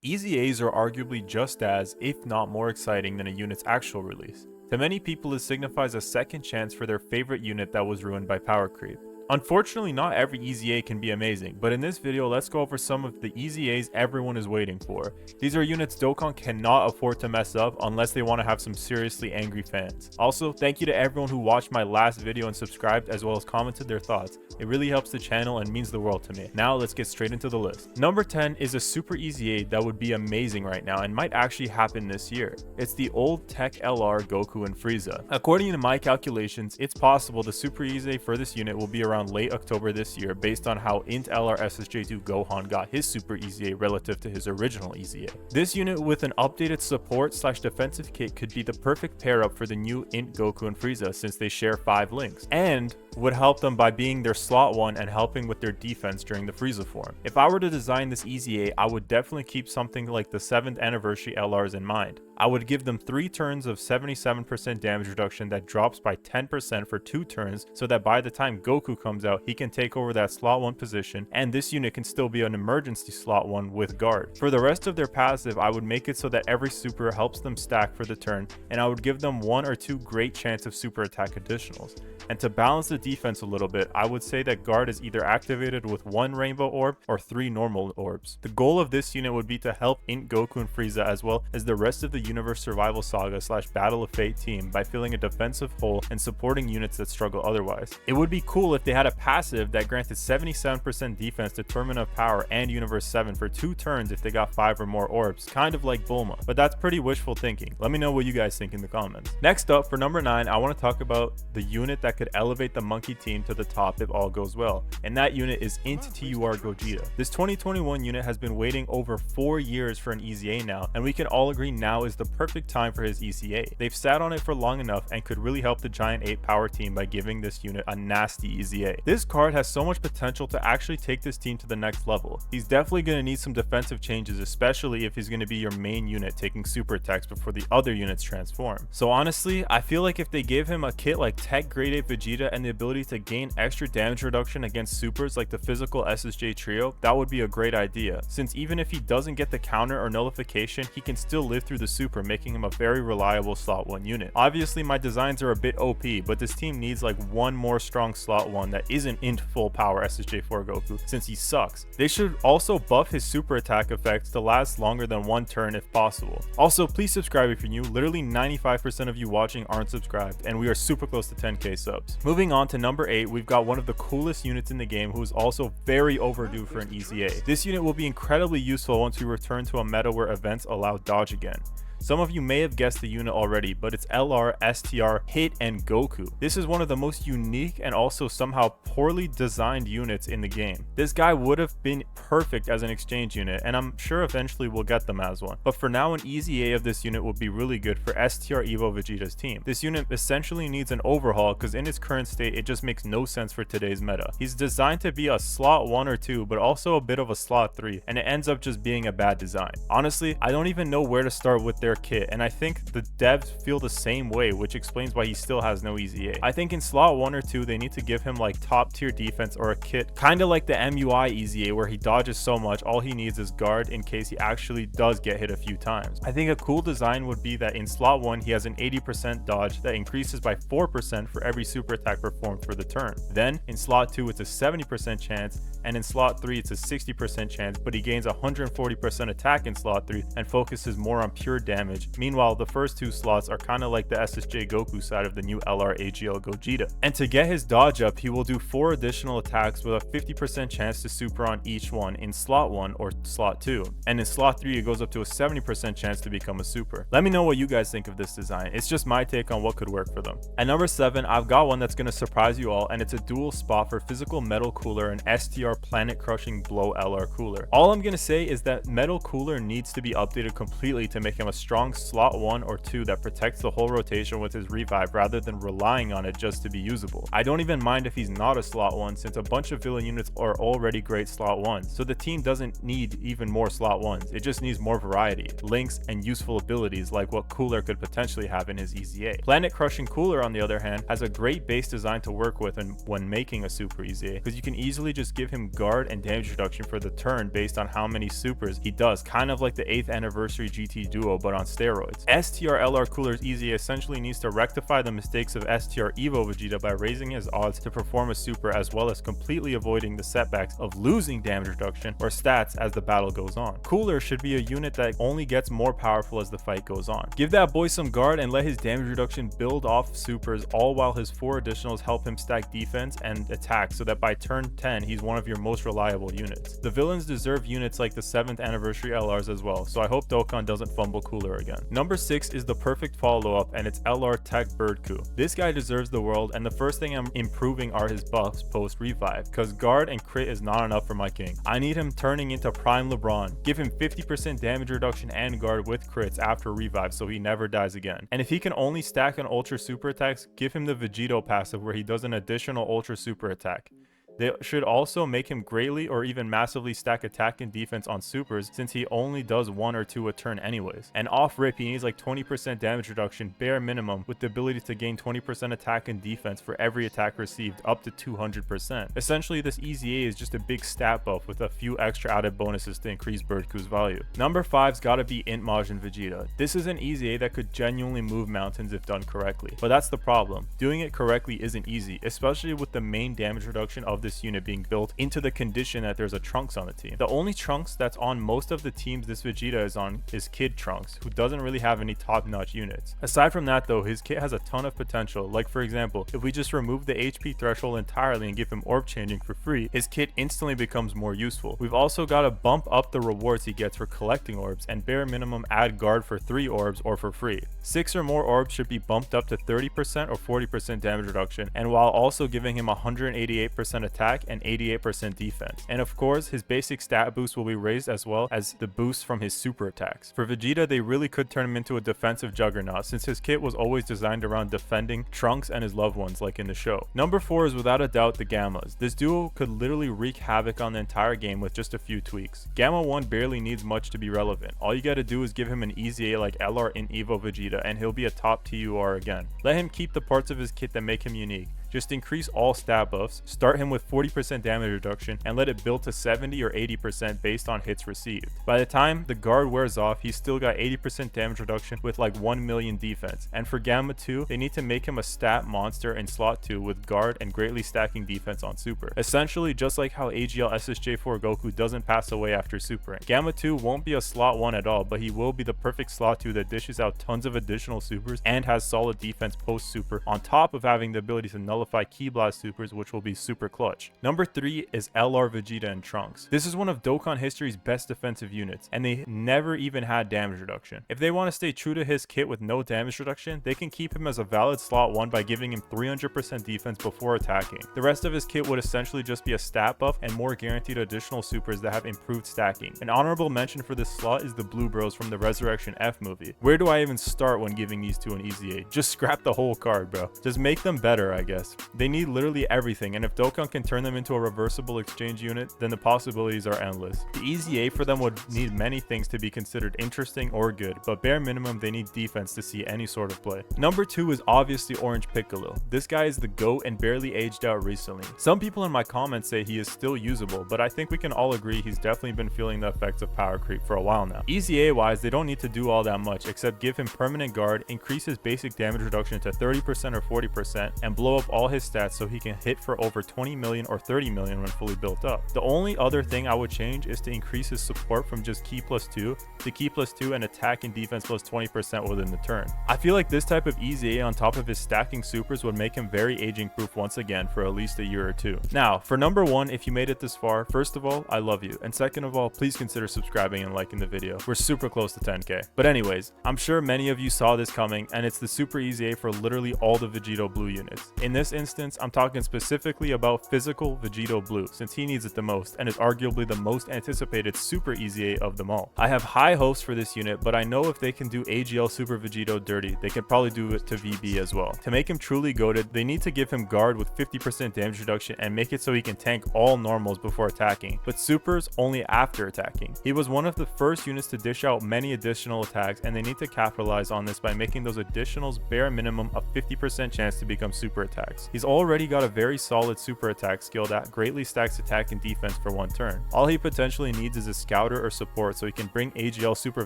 EZAs are arguably just as, if not more exciting than a unit's actual release. To many people, it signifies a second chance for their favorite unit that was ruined by power creep. Unfortunately, not every EZA can be amazing, but in this video, let's go over some of the EZAs everyone is waiting for. These are units Dokkan cannot afford to mess up unless they want to have some seriously angry fans. Also, thank you to everyone who watched my last video and subscribed as well as commented their thoughts. It really helps the channel and means the world to me. Now let's get straight into the list. Number 10 is a super EZA that would be amazing right now and might actually happen this year. It's the old tech LR Goku and Frieza. According to my calculations, it's possible the super EZA for this unit will be around late October this year based on how int LR SSJ2 Gohan got his super EZA relative to his original EZA. This unit with an updated support / defensive kit could be the perfect pair up for the new int Goku and Frieza since they share 5 links, and would help them by being their slot 1 and helping with their defense during the Frieza form. If I were to design this EZA, I would definitely keep something like the 7th anniversary LRs in mind. I would give them 3 turns of 77% damage reduction that drops by 10% for 2 turns so that by the time Goku comes out, he can take over that slot 1 position, and this unit can still be an emergency slot 1 with guard. For the rest of their passive, I would make it so that every super helps them stack for the turn, and I would give them 1 or 2 great chance of super attack additionals. And to balance the defense a little bit, I would say that guard is either activated with 1 rainbow orb or 3 normal orbs. The goal of this unit would be to help int Goku and Frieza as well as the rest of the Universe Survival Saga / Battle of Fate team by filling a defensive hole and supporting units that struggle otherwise. It would be cool if they had a passive that granted 77% defense to Tournament of Power and Universe 7 for 2 turns if they got 5 or more orbs, kind of like Bulma, but that's pretty wishful thinking. Let me know what you guys think in the comments. Next up, for number 9, I want to talk about the unit that could elevate the monkey team to the top if all goes well, and that unit is int TUR Gogeta. This 2021 unit has been waiting over 4 years for an EZA now, and we can all agree now is the perfect time for his EZA. They've sat on it for long enough and could really help the Giant 8 power team by giving this unit a nasty EZA. This card has so much potential to actually take this team to the next level. He's definitely going to need some defensive changes, especially if he's going to be your main unit taking super attacks before the other units transform. So honestly, I feel like if they gave him a kit like Tech Grade 8 Vegeta and the ability to gain extra damage reduction against supers like the physical SSJ trio, that would be a great idea, since even if he doesn't get the counter or nullification, he can still live through the super, making him a very reliable slot 1 unit. Obviously my designs are a bit OP, but this team needs like one more strong slot 1 that isn't int full power SSJ4 Goku, since he sucks. They should also buff his super attack effects to last longer than 1 turn if possible. Also, please subscribe if you're new. Literally 95% of you watching aren't subscribed, and we are super close to 10k subs. Moving on to number 8, we've got one of the coolest units in the game who is also very overdue for an EZA. This unit will be incredibly useful once we return to a meta where events allow dodge again. Some of you may have guessed the unit already, but it's LR, STR, Hit, and Goku. This is one of the most unique and also somehow poorly designed units in the game. This guy would have been perfect as an exchange unit, and I'm sure eventually we'll get them as one. But for now, an EZA of this unit would be really good for STR Evo Vegeta's team. This unit essentially needs an overhaul because in its current state, it just makes no sense for today's meta. He's designed to be a slot 1 or 2, but also a bit of a slot 3, and it ends up just being a bad design. Honestly, I don't even know where to start with their kit, and I think the devs feel the same way, which explains why he still has no EZA. I think in slot 1 or 2 they need to give him like top tier defense or a kit kind of like the MUI EZA where he dodges so much all he needs is guard in case he actually does get hit a few times. I think a cool design would be that in slot 1 he has an 80% dodge that increases by 4% for every super attack performed for the turn. Then in slot 2 it's a 70% chance, and in slot 3 it's a 60% chance, but he gains 140% attack in slot 3 and focuses more on pure damage. Meanwhile, the first 2 slots are kind of like the SSJ Goku side of the new LR AGL Gogeta. And to get his dodge up, he will do 4 additional attacks with a 50% chance to super on each one in slot 1 or slot 2. And in slot 3, it goes up to a 70% chance to become a super. Let me know what you guys think of this design. It's just my take on what could work for them. At number 7, I've got one that's going to surprise you all, and it's a dual spot for physical metal cooler and STR planet crushing blow LR cooler. All I'm going to say is that metal cooler needs to be updated completely to make him a strong slot 1 or 2 that protects the whole rotation with his revive rather than relying on it just to be usable. I don't even mind if he's not a slot 1 since a bunch of villain units are already great slot 1s, so the team doesn't need even more slot 1s, it just needs more variety, links, and useful abilities like what Cooler could potentially have in his EZA. Planet Crushing Cooler, on the other hand, has a great base design to work with when making a super EZA, because you can easily just give him guard and damage reduction for the turn based on how many supers he does, kind of like the 8th anniversary GT duo but on steroids. STR LR Cooler's EZA essentially needs to rectify the mistakes of STR Evo Vegeta by raising his odds to perform a super, as well as completely avoiding the setbacks of losing damage reduction or stats as the battle goes on. Cooler should be a unit that only gets more powerful as the fight goes on. Give that boy some guard and let his damage reduction build off supers, all while his 4 additionals help him stack defense and attack so that by turn 10 he's one of your most reliable units. The villains deserve units like the 7th anniversary LRs as well, so I hope Dokkan doesn't fumble Cooler again. Number 6 is the perfect follow-up, and it's LR Tech Birdku. This guy deserves the world, and the first thing I'm improving are his buffs post revive, cause guard and crit is not enough for my king. I need him turning into Prime LeBron. Give him 50% damage reduction and guard with crits after revive so he never dies again. And if he can only stack an ultra super attacks, give him the Vegito passive where he does an additional ultra super attack. They should also make him greatly or even massively stack attack and defense on supers, since he only does 1 or 2 a turn anyways. And off rip, he needs like 20% damage reduction bare minimum, with the ability to gain 20% attack and defense for every attack received, up to 200%. Essentially, this EZA is just a big stat buff with a few extra added bonuses to increase Birdku's value. Number 5's gotta be Int Majin Vegeta. This is an EZA that could genuinely move mountains if done correctly, but that's the problem. Doing it correctly isn't easy, especially with the main damage reduction of this unit being built into the condition that there's a Trunks on the team. The only Trunks that's on most of the teams this Vegeta is on is Kid Trunks, who doesn't really have any top-notch units. Aside from that though, his kit has a ton of potential, like for example, if we just remove the HP threshold entirely and give him orb changing for free, his kit instantly becomes more useful. We've also got to bump up the rewards he gets for collecting orbs, and bare minimum add guard for 3 orbs or for free. 6 or more orbs should be bumped up to 30% or 40% damage reduction, and while also giving him 188% attack and 88% defense. And of course, his basic stat boost will be raised as well as the boost from his super attacks. For Vegeta, they really could turn him into a defensive juggernaut, since his kit was always designed around defending Trunks and his loved ones like in the show. Number 4 is without a doubt the Gammas. This duo could literally wreak havoc on the entire game with just a few tweaks. Gamma 1 barely needs much to be relevant. All you gotta do is give him an EZA like LR in Evo Vegeta and he'll be a top TUR again. Let him keep the parts of his kit that make him unique. Just increase all stat buffs, start him with 40% damage reduction, and let it build to 70 or 80% based on hits received. By the time the guard wears off, he's still got 80% damage reduction with like 1 million defense. And for Gamma 2, they need to make him a stat monster in slot 2 with guard and greatly stacking defense on super. Essentially, just like how AGL SSJ4 Goku doesn't pass away after supering. Gamma 2 won't be a slot 1 at all, but he will be the perfect slot 2 that dishes out tons of additional supers and has solid defense post super, on top of having the ability to nullify Ki Blast supers, which will be super clutch. Number 3 is LR Vegeta and Trunks. This is one of Dokkan history's best defensive units, and they never even had damage reduction. If they want to stay true to his kit with no damage reduction, they can keep him as a valid slot 1 by giving him 300% defense before attacking. The rest of his kit would essentially just be a stat buff and more guaranteed additional supers that have improved stacking. An honorable mention for this slot is the Blue Bros from the Resurrection F movie. Where do I even start when giving these two an EZA? Just scrap the whole card, bro. Just make them better, I guess. They need literally everything, and if Dokkan can turn them into a reversible exchange unit, then the possibilities are endless. The EZA for them would need many things to be considered interesting or good, but bare minimum they need defense to see any sort of play. Number 2 is obviously Orange Piccolo. This guy is the GOAT and barely aged out recently. Some people in my comments say he is still usable, but I think we can all agree he's definitely been feeling the effects of power creep for a while now. EZA wise, they don't need to do all that much except give him permanent guard, increase his basic damage reduction to 30% or 40%, and blow up all his stats so he can hit for over 20 million or 30 million when fully built up. The only other thing I would change is to increase his support from just Ki +2 to Ki +2 and attack and defense +20% within the turn. I feel like this type of EZA on top of his stacking supers would make him very aging proof once again for at least a year or two. Now, for number 1, if you made it this far, first of all, I love you, and second of all, please consider subscribing and liking the video. We're super close to 10k. But anyways, I'm sure many of you saw this coming, and it's the super EZA for literally all the Vegito Blue units. In this this instance, I'm talking specifically about physical Vegito Blue, since he needs it the most and is arguably the most anticipated Super EZA of them all. I have high hopes for this unit, but I know if they can do AGL Super Vegito dirty, they can probably do it to VB as well. To make him truly goated, they need to give him guard with 50% damage reduction and make it so he can tank all normals before attacking, but supers only after attacking. He was one of the first units to dish out many additional attacks, and they need to capitalize on this by making those additionals bare minimum a 50% chance to become super attacks. He's already got a very solid super attack skill that greatly stacks attack and defense for one turn. All he potentially needs is a scouter or support so he can bring AGL Super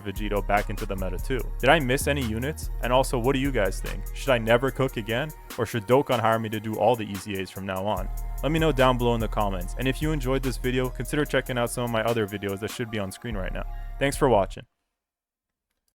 Vegito back into the meta too. Did I miss any units? And also, what do you guys think? Should I never cook again? Or should Dokkan hire me to do all the EZAs from now on? Let me know down below in the comments. And if you enjoyed this video, consider checking out some of my other videos that should be on screen right now. Thanks for watching.